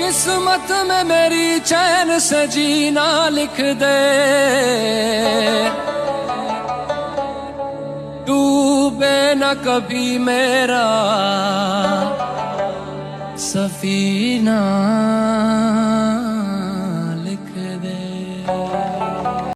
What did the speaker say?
किस्मत में मेरी चैन से जीना लिख दे, डूबे न कभी मेरा सफीना।